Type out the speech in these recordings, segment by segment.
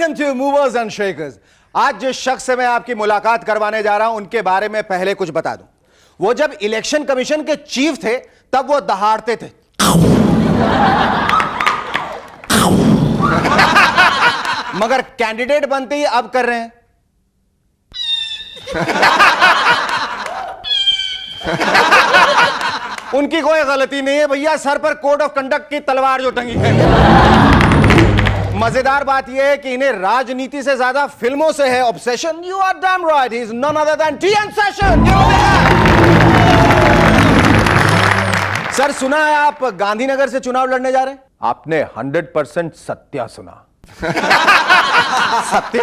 Welcome to movers and shakers. आज जिस शख्स से मैं आपकी मुलाकात करवाने जा रहा हूं उनके बारे में पहले कुछ बता दूं। वो जब इलेक्शन कमीशन के चीफ थे तब वो दहाड़ते थे। मगर कैंडिडेट बनते ही अब कर रहे हैं। उनकी कोई गलती नहीं है भैया, सर पर कोड ऑफ कंडक्ट की तलवार जो टंगी है। मजेदार बात यह है कि इन्हें राजनीति से ज्यादा फिल्मों से है obsession. You are damn right, he is none other than T N Seshan. Sir, सुना है आप गांधीनगर से चुनाव लड़ने जा रहे हैं? आपने 100% सत्य सुना। सत्य?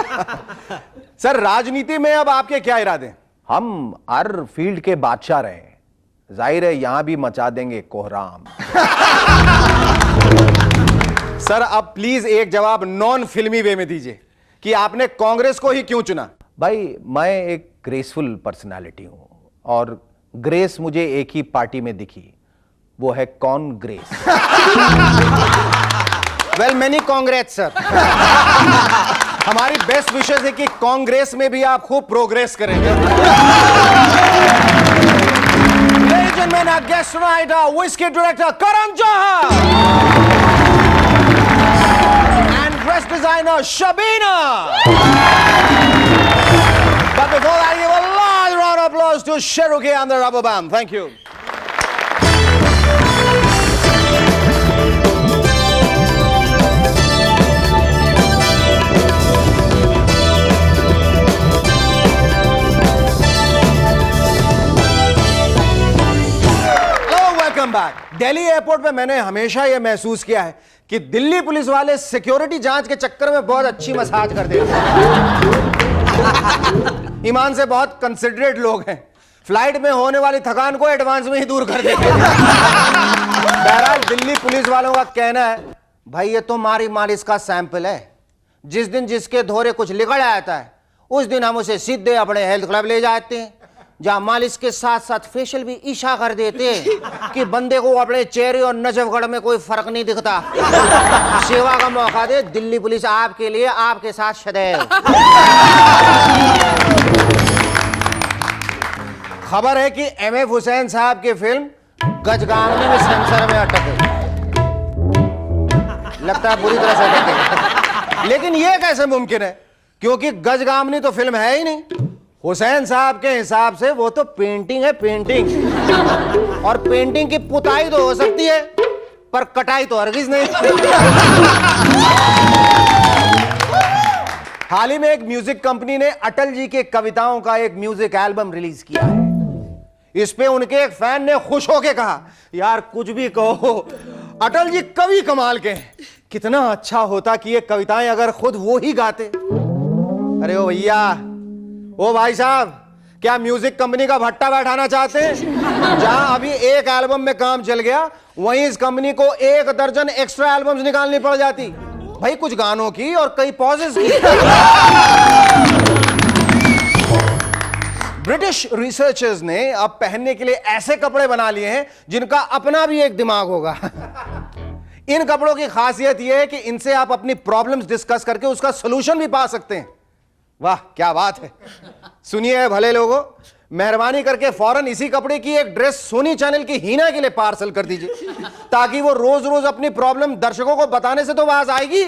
सर, राजनीति में अब आपके क्या इरादे? हम हर फील्ड के बादशाह रहे हैं, जाहिर है यहां भी मचा देंगे कोहराम। सर, अब प्लीज एक जवाब नॉन फिल्मी वे में दीजिए कि आपने कांग्रेस को ही क्यों चुना? भाई, मैं एक ग्रेसफुल पर्सनालिटी हूं और ग्रेस मुझे एक ही पार्टी में दिखी, वो है कौन grace. Well, many Congress sir. हमारी बेस्ट विशेष है कि कांग्रेस में भी आप खूब प्रोग्रेस करेंगे। Ladies and gentlemen, our guest tonight, our whiskey director Karan Johar and dress designer Shabina. But before that, give a large round of applause to Cherokee and the Rubber Band. Thank you. Delhi airport पे मैंने हमेशा यह महसूस किया है कि Delhi police वाले security जांच के चक्कर में बहुत अच्छी मसाज कर देते हैं। ईमान से बहुत कंसिडरेट लोग हैं, फ्लाइट में होने वाली थकान को एडवांस में ही दूर कर देते हैं। बहरहाल, दिल्ली पुलिस वालों का कहना है, भाई ये तो मारी मालिश का सैंपल है, जिस दिन जिसके धोरे कुछ लिखा आता है उस दिन हम उसे सीधे अपने हेल्थ क्लब ले जाते हैं, जहां मालिश के साथ साथ फेशियल भी ईशा कर देते हैं कि बंदे को अपने चेहरे और नजफगढ़ में कोई फर्क नहीं दिखता। सेवा का मौका दे दिल्ली पुलिस आपके लिए, आपके साथ सदैव। खबर है कि एमएफ हुसैन साहब की फिल्म गजगामनी में सेंसर में अटक गई। लगता है बुरी तरह से अटक गई। लेकिन यह कैसे मुमकिन है, क्योंकि गजगामनी तो फिल्म है ही नहीं। हुसैन साहब के हिसाब से वो तो पेंटिंग है, पेंटिंग। और पेंटिंग की पुताई तो हो सकती है, पर कटाई तो हरगिज नहीं। हाल ही में एक म्यूजिक कंपनी ने अटल जी के कविताओं का एक म्यूजिक एल्बम रिलीज किया है। इस पे उनके एक फैन ने खुश होकर कहा, यार कुछ भी कहो, अटल जी कवि कमाल के हैं। कितना अच्छा होता कि ये कविताएं अगर खुद वो ही गाते। अरे ओ भैया, ओ भाई साहब, क्या म्यूजिक कंपनी का भट्टा बैठाना चाहते हैं? जहां अभी एक एल्बम में काम चल गया, वहीं इस कंपनी को 1 दर्जन एक्स्ट्रा एल्बम्स निकालनी पड़ जाती। भाई कुछ गानों की और कई पॉजेस की। ब्रिटिश रिसर्चर्स ने अब पहनने के लिए ऐसे कपड़े बना लिए हैं जिनका अपना भी एक दिमाग होगा। इन कपड़ों की खासियत यह है कि इनसे आप अपनी प्रॉब्लम्स डिस्कस करके उसका सोल्यूशन भी पा सकते हैं। वाह क्या बात है। सुनिए भले लोगों, मेहरबानी करके फौरन इसी कपड़े की एक ड्रेस सोनी चैनल की हीना के लिए पार्सल कर दीजिए, ताकि वो रोज रोज अपनी प्रॉब्लम दर्शकों को बताने से तो आवाज आएगी।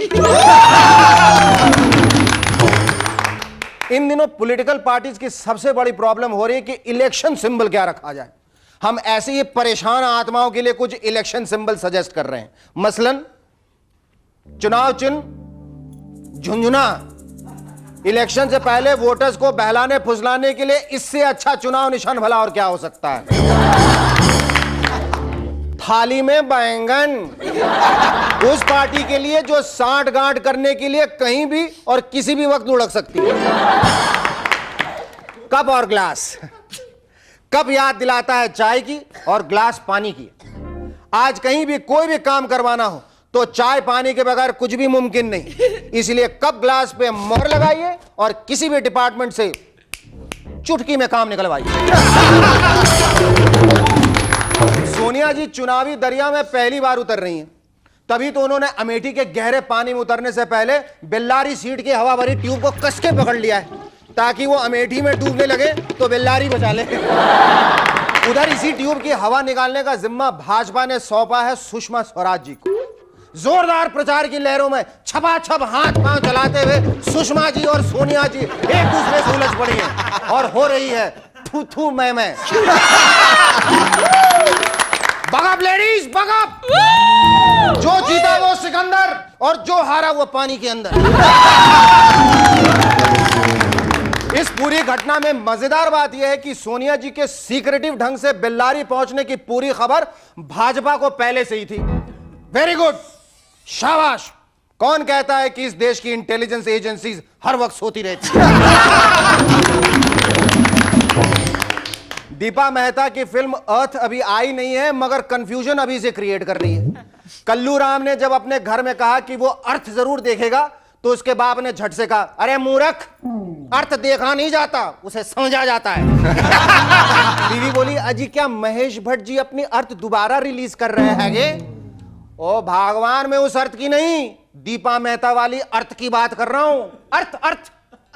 इन दिनों पॉलिटिकल पार्टीज की सबसे बड़ी प्रॉब्लम हो रही है कि इलेक्शन सिंबल क्या रखा जाए। हम ऐसे ही परेशान आत्माओं के लिए कुछ इलेक्शन सिंबल सजेस्ट कर रहे हैं। मसलन चुनाव चिन्ह झुंझुना। इलेक्शन से पहले वोटर्स को बहलाने फुसलाने के लिए इससे अच्छा चुनाव निशान भला और क्या हो सकता है। थाली में बैंगन, उस पार्टी के लिए जो साठ गांठ करने के लिए कहीं भी और किसी भी वक्त लुढ़क सकती है। कप और ग्लास। कप याद दिलाता है चाय की और ग्लास पानी की। आज कहीं भी कोई भी काम करवाना हो तो चाय पानी के बगैर कुछ भी मुमकिन नहीं। इसलिए कप ग्लास पे मोहर लगाइए और किसी भी डिपार्टमेंट से चुटकी में काम निकलवाइए। सोनिया जी चुनावी दरिया में पहली बार उतर रही हैं, तभी तो उन्होंने अमेठी के गहरे पानी में उतरने से पहले बेल्लारी सीट की हवा भरी ट्यूब को कस के पकड़ लिया है, ताकि वो अमेठी में डूबने लगे तो बेल्लारी बचा ले। उधर इसी ट्यूब की हवा निकालने का जिम्मा भाजपा ने सौंपा है सुषमा स्वराज जी को। जोरदार प्रचार की लहरों में छपाछप हाथ पांव चलाते हुए सुषमा जी और सोनिया जी एक दूसरे से उलझ पड़ी हैं और हो रही है थू थू मैं। बगअप लेडीज बगअप, जो जीता वो सिकंदर और जो हारा वो पानी के अंदर। इस पूरी घटना में मजेदार बात यह है कि सोनिया जी के सीक्रेटिव ढंग से बेल्लारी पहुंचने की पूरी खबर भाजपा को पहले से ही थी। वेरी गुड, शाबाश। कौन कहता है कि इस देश की इंटेलिजेंस एजेंसीज हर वक्त सोती रहती है? दीपा मेहता की फिल्म अर्थ अभी आई नहीं है, मगर कंफ्यूजन अभी से क्रिएट कर रही है। कल्लू राम ने जब अपने घर में कहा कि वो अर्थ जरूर देखेगा, तो उसके बाप ने झट से कहा, अरे मूर्ख, अर्थ देखा नहीं जाता, उसे समझा जाता है। बीवी बोली, अजी क्या महेश भट्ट जी अपनी अर्थ दोबारा रिलीज कर रहे हैं? ओ भगवान, मैं उस अर्थ की नहीं, दीपा मेहता वाली अर्थ की बात कर रहा हूं। अर्थ अर्थ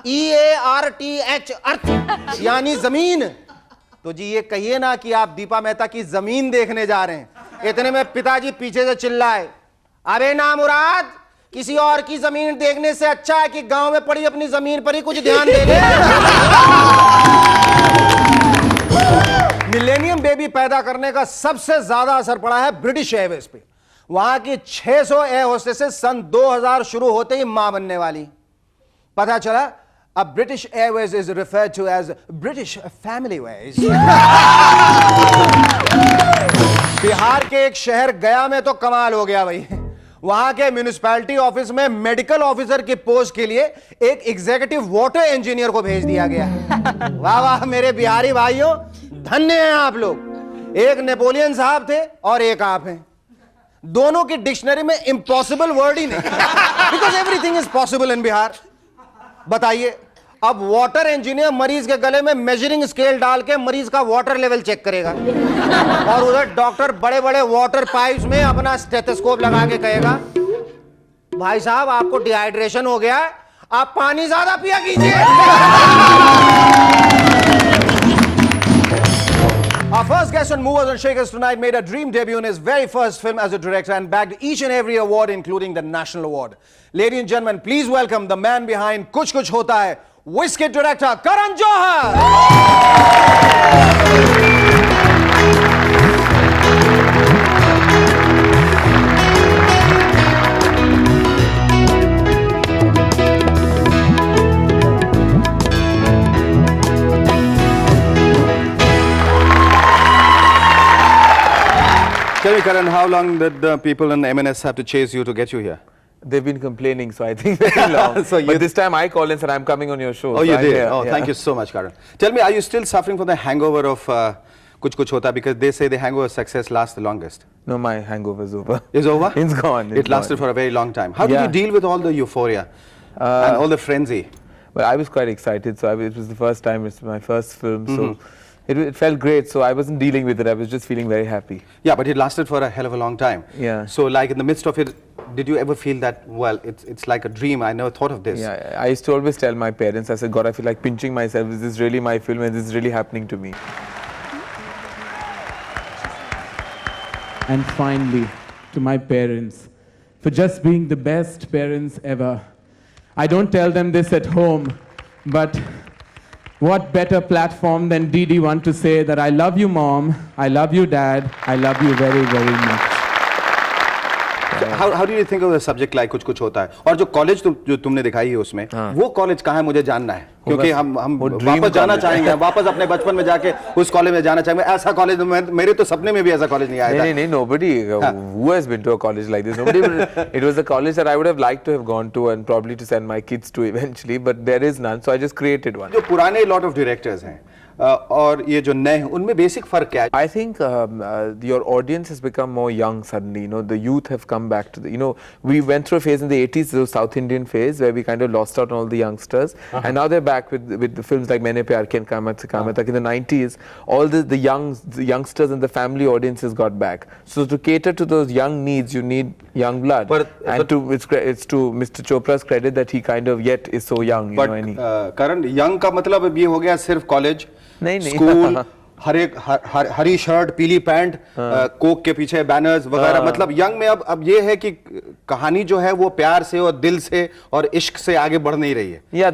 EARTH, अर्थ यानी जमीन। तो जी ये कहिए ना कि आप दीपा मेहता की जमीन देखने जा रहे हैं। इतने में पिताजी पीछे से चिल्लाए, अबे नामुराद, किसी और की जमीन देखने से अच्छा है कि गांव में पड़ी अपनी जमीन पर ही कुछ ध्यान दे ले। मिलेनियम बेबी पैदा करने का सबसे ज्यादा असर पड़ा है ब्रिटिश एयरवेज पे। वहां की 600 एयर होस्टेसेस सन 2000 शुरू होते ही मां बनने वाली। पता चला अब British Airways is referred to as British family ways. Bihar के एक शहर गया में तो कमाल हो गया भाई। वहां के म्युनिसिपैलिटी ऑफिस में मेडिकल ऑफिसर की पोस्ट के लिए एक एग्जीक्यूटिव वाटर इंजीनियर को भेज दिया गया। वाह वाह मेरे बिहारी भाइयों, धन्य हैं आप लोग। एक नेपोलियन साहब थे और एक आप हैं। दोनों की डिक्शनरी में इम्पॉसिबल वर्ड ही नहीं, because everything is possible in Bihar. बताइए, अब वाटर इंजीनियर मरीज के गले में मेजरिंग स्केल डाल के मरीज का वाटर लेवल चेक करेगा, और उधर डॉक्टर बड़े बड़े वाटर पाइप्स में अपना स्टेथोस्कोप लगा के कहेगा, भाई साहब आपको डिहाइड्रेशन हो गया है, आप पानी ज्यादा पिया कीजिए। Our first guest on Movers and Shakers tonight made a dream debut in his very first film as a director and bagged each and every award, including the National Award. Ladies and gentlemen, please welcome the man behind Kuch Kuch Hota Hai, Wizkid director Karan Johar. Tell me, Karan, how long did the people in M&S have to chase you to get you here? They've been complaining, so I think very long. But this time I called and said, I'm coming on your show. Oh, so you I'm did? here. Oh, Yeah. thank you so much, Karan. Tell me, are you still suffering from the hangover of Kuch Kuch Hota? Because they say the hangover success lasts the longest. No, my hangover is over. Is over? It's gone. It lasted for a very long time. How did you deal with all the euphoria and all the frenzy? Well, I was quite excited. So it was the first time, it's my first film. So it felt great. So I wasn't dealing with it. I was just feeling very happy. Yeah, but it lasted for a hell of a long time. Yeah. So like in the midst of it, did you ever feel that, well, it's like a dream, I never thought of this? Yeah, I used to always tell my parents, I said, God, I feel like pinching myself. Is this really my film and this is really happening to me? And finally, to my parents, for just being the best parents ever. I don't tell them this at home, but what better platform than DD1 to say that I love you, Mom, I love you, Dad, I love you very, very much. How do you think of a subject like कुछ कुछ होता है? और जो college जो तुमने दिखाई है उसमें, वो कॉलेज कहाँ है मुझे जानना है, क्योंकि हम वापस जाना चाहेंगे, वापस अपने बचपन में जाके उस कॉलेज में जाना चाहेंगे। ऐसा कॉलेज मेरे तो सपने में भी ऐसा कॉलेज नहीं आया था। नहीं, nobody who has been to a college like this. Nobody. It was a college that I would have liked to have gone to and probably to send my kids to eventually, but there is none, so I just created one. जो पुराने lot of directors हैं, और ये जो नए हैं उनमें basic फर्क क्या है? I think your audience has become more young suddenly. You know, the youth have come back to the. You know, we went through a phase in the 80s, the South Indian phase, where we kind of lost out on all the youngsters, and now they're back with the films like Maine Pyar Kiya and Kamat Se Kamat Tak. In the 90s, all the youngsters and the family audiences got back. So to cater to those young needs, you need young blood. It's to Mr. Chopra's credit that he kind of yet is so young. You know, and Karan, young का मतलब अब ये हो गया सिर्फ college, नहीं। School, हरी shirt, पीली pant, Coke के पीछे बैनर्स वगैरह, मतलब यंग में अब ये है कि कहानी जो है वो प्यार से और दिल से और इश्क से आगे बढ़ नहीं रही है. Yeah,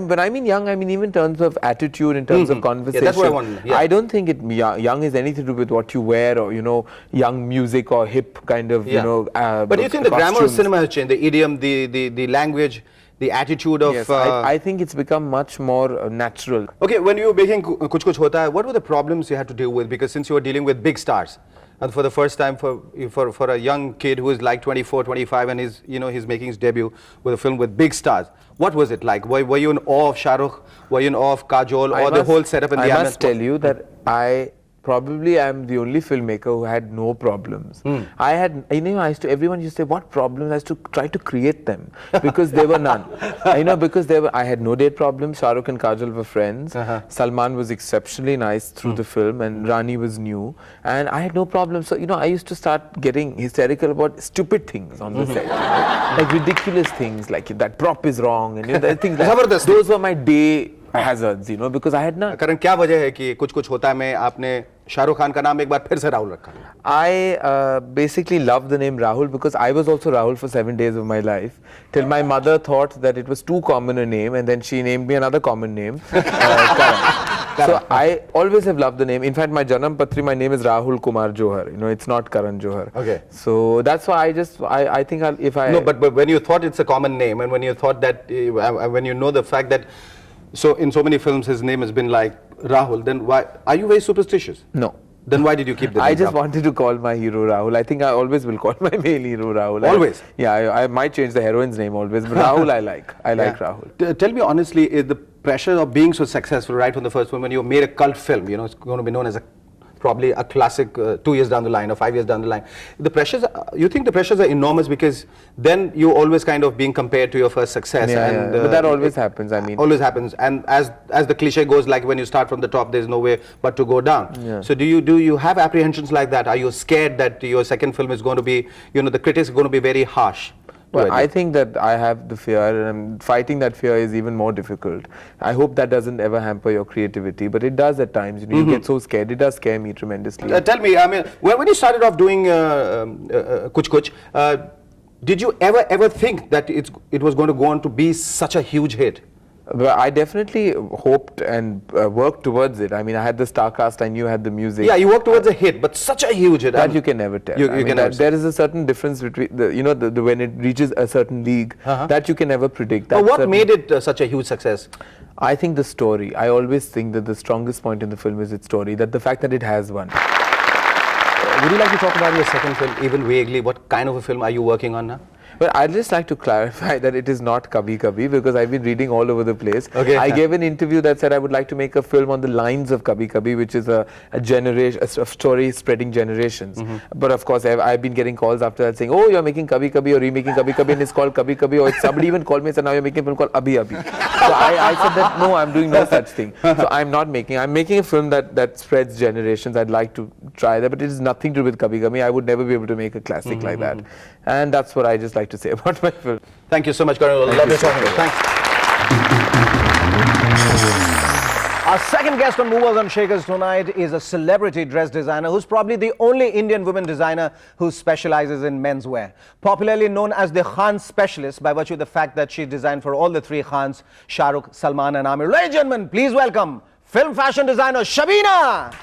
when I mean young, I mean even in terms of attitude, in terms of conversation. Yeah, that's what I want. Yeah. I don't think young is anything to do with what you wear or, you know, young music or hip kind of, you know, but do you think the grammar of cinema has changed, the idiom, the language, the attitude of... Yes, I think it's become much more natural. Okay, when you were making Kuch Kuch Hota Hai, what were the problems you had to deal with? Because since you were dealing with big stars, and for the first time for a young kid who is like 24, 25 and he's making his debut with a film with big stars, what was it like? Were you in awe of Shah Rukh? Were you in awe of Kajol, or the whole setup in the I must tell you that I probably am the only filmmaker who had no problems. I had, you know, everyone used to say, what problems? I used to try to create them because there were none. You know, because I had no date problems. Shah Rukh and Kajol were friends. Salman was exceptionally nice through the film, and Rani was new. And I had no problems. So, you know, I used to start getting hysterical about stupid things on the set. Like ridiculous things, like that prop is wrong. And you know, things like those were my day hazards, you know, because I had none. करण, क्या वजह है कि कुछ कुछ होता है में आपने शाहरुख खान का नाम एक बार फिर से राहुल रखा? I basically loved the name Rahul because I was also Rahul for 7 days of my life, till my mother thought that it was too common a name, and then she named me another common name, Karan. So I always have loved the name. In fact, my Janam Patri, my name is Rahul Kumar Johar. You know, it's not Karan Johar. Okay. So that's why I think if I... No, but when you thought it's a common name, and when you thought that, when you know the fact that, so in so many films his name has been like Rahul, then why, are you very superstitious? No. Then why did you keep the name I just Rahul? wanted to call my hero Rahul. I think I always will call my male hero Rahul. Always? I might change the heroine's name always, but Rahul I like. I like Rahul. Tell me honestly, is the pressure of being so successful right from the first film, when you made a cult film, you know, it's going to be known as probably a classic 2 years down the line or 5 years down the line. The pressures, you think the pressures are enormous because then you always kind of being compared to your first success. But that always happens, I mean. Always happens. And as the cliche goes, like when you start from the top, there's no way but to go down. Yeah. So do you have apprehensions like that? Are you scared that your second film is going to be, you know, the critics are going to be very harsh? Well, I think that I have the fear, and fighting that fear is even more difficult. I hope that doesn't ever hamper your creativity, but it does at times. You know, you get so scared. It does scare me tremendously. Tell me, I mean, when you started off doing Kuch Kuch, did you ever think that it was going to go on to be such a huge hit? Well, I definitely hoped and worked towards it. I mean, I had the star cast, I knew I had the music. Yeah, you worked towards a hit, but such a huge hit. That you can never tell. There is a certain difference between, when it reaches a certain league, that you can never predict. But what made it such a huge success? I think the story. I always think that the strongest point in the film is its story, that the fact that it has one. Would you like to talk about your second film, even vaguely? What kind of a film are you working on now? Well, I'd just like to clarify that it is not Kabhi Kabhi, because I've been reading all over the place. Okay. I gave an interview that said I would like to make a film on the lines of Kabhi Kabhi, which is a story spreading generations. But of course, I've been getting calls after that saying, oh, you're making Kabhi Kabhi or remaking Kabhi Kabhi, and it's called Kabhi Kabhi, or somebody even called me and said, now you're making a film called Abhi Abhi. So I said that, no, I'm doing no such thing. So I'm making a film that spreads generations. I'd like to try that, but it is nothing to do with Kabhi Kabhi. I would never be able to make a classic like that. And that's what I just like to say about my film. Thank you so much, Karan. Lovely talking to you. Thanks. Our second guest on Movers and Shakers tonight is a celebrity dress designer who's probably the only Indian woman designer who specializes in menswear. Popularly known as the Khan specialist by virtue of the fact that she designed for all the three Khans, Shah Rukh, Salman and Aamir. Ladies and gentlemen, please welcome film fashion designer Shabina.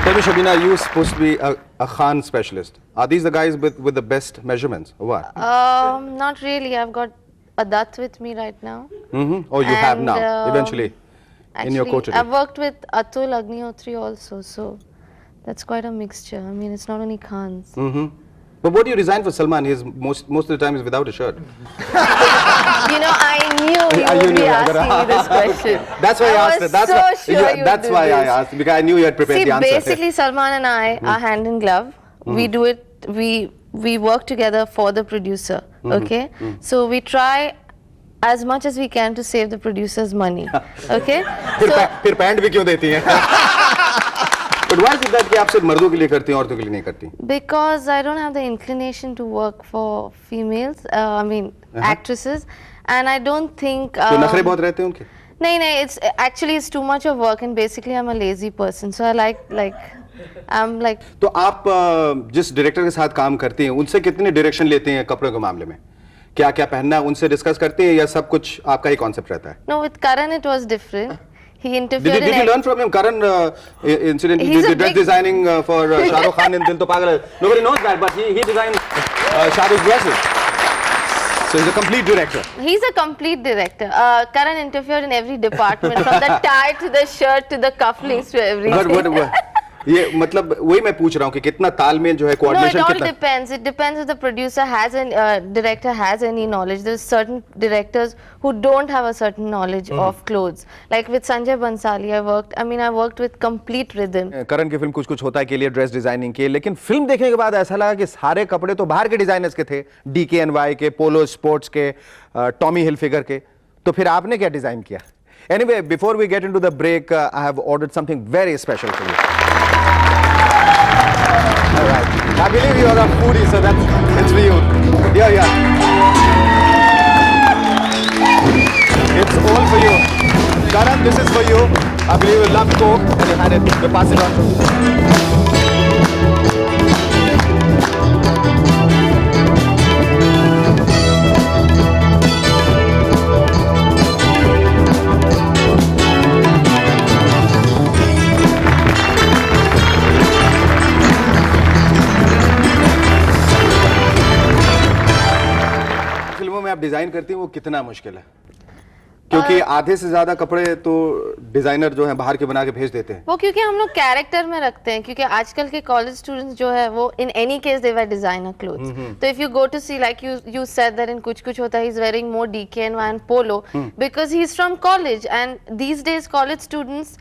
Tell me, Shabina, you're supposed to be a Khan specialist. Are these the guys with the best measurements or what? Not really. I've got Padat with me right now. Oh, you have And, now, eventually, in your Actually, coterie. I've worked with Atul Agnihotri also, so that's quite a mixture. I mean, it's not only Khans. But what do you resign for Salman? He's most of the time is without a shirt. You know, I knew you You would knew be that. asking me this question. That's why I asked was it. That's so why, sure you would that's do why I this. asked, because I knew you had prepared See, the answer. basically, Salman and I are hand in glove. We do it. We work together for the producer. Okay, so we try as much as we can to save the producer's money. Okay, फिर pant भी क्यों देती हैं? But why is it that कि आप सिर्फ मर्दों के लिए करती हैं, औरतों के लिए नहीं करती? because I don't have the inclination to work for females. I mean actresses, and I don't think. जो नखरे बहुत रहते हैं उनके? No, it's too much of work, and basically I'm a lazy person, so I I'm like. तो आप जिस director के साथ काम करती हैं, उनसे कितने डायरेक्शन लेते हैं कपड़ों के मामले में? क्या क्या पहनना है उनसे डिस्कस करते हैं या सब कुछ आपका ही कॉन्सेप्ट रहता है? No, with Karan it was different. He Did interfered you in learn from him? Karan incident, He's the a dress big- designing for Shah Rukh Khan in Dil To Pagal Hai. Nobody knows that, but he designed Shah Rukh's dresses. So he's a complete director. He's a complete director. Karan interfered in every department, from the tie to the shirt to the cufflinks to everything. But ये मतलब वही मैं पूछ रहा हूँ कि कितना तालमेल जो है No, it कोऑर्डिनेशन all कितना depends. It depends if the producer has director has any knowledge. There's certain directors who don't have a certain knowledge of clothes. Like with Sanjay Bansali, I worked with complete rhythm. करण की film कुछ कुछ होता है के लिए dress designing की, लेकिन film देखने के बाद ऐसा लगा कि सारे कपड़े तो बाहर के डिजाइनर्स के थे, DKNY के, पोलो स्पोर्ट्स के, टॉमी हिलफिगर के, तो फिर आपने क्या डिजाइन किया? Anyway, before we get into the break, I have ordered something very special for you. All right. I believe you are a foodie, so it's for you. Yeah. It's all for you. Karan, this is for you. I believe you love Coke and you had it. We pass it on to you. फिल्मों में आप design करती हैं वो कितना मुश्किल है? क्योंकि आधे से ज्यादा कपड़े तो डिजाइनर जो है बाहर के बना के भेज देते हैं। वो क्योंकि हम लोग कैरेक्टर में रखते हैं, क्योंकि आजकल के कॉलेज स्टूडेंट्स जो है वो in any case they wear designer clothes. तो if you go to see like you said that in Kuch Kuch Hota Hai he is wearing more DKNY and polo because he is from college, and these days college students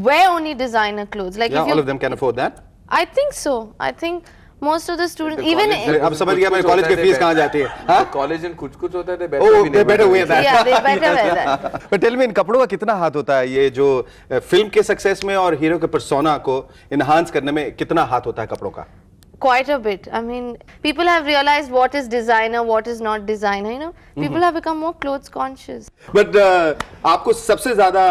wear only designer clothes. Like Yeah, if you, all of them can afford that. I think so. I think most of the students even अब समझ गया मैं college की fees कहाँ जाती है? हाँ? College में कुछ होता है Oh, they better wear that. yeah, they better wear that. But tell me, इन कपड़ों का कितना हाथ होता है? ये जो फिल्म के सक्सेस में और हीरो के पर्सोना को इनहांस करने में कितना हाथ होता है कपड़ों का? Quite a bit. I mean, people have realized what is designer, what is not designer. You know, people have become more clothes conscious. But आपको सबसे ज्यादा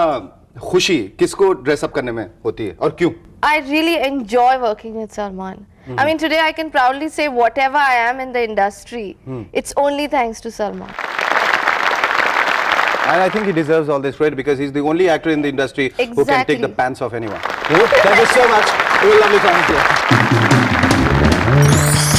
खुशी किसको ड्रेसअप करने में होती है और क्यों? I really enjoy working with Salman. I mean, today I can proudly say whatever I am in the industry, it's only thanks to Salman. And I think he deserves all this credit because he's the only actor in the industry who can take Exactly. the pants off anyone. Thank you so much. It was lovely talking to you.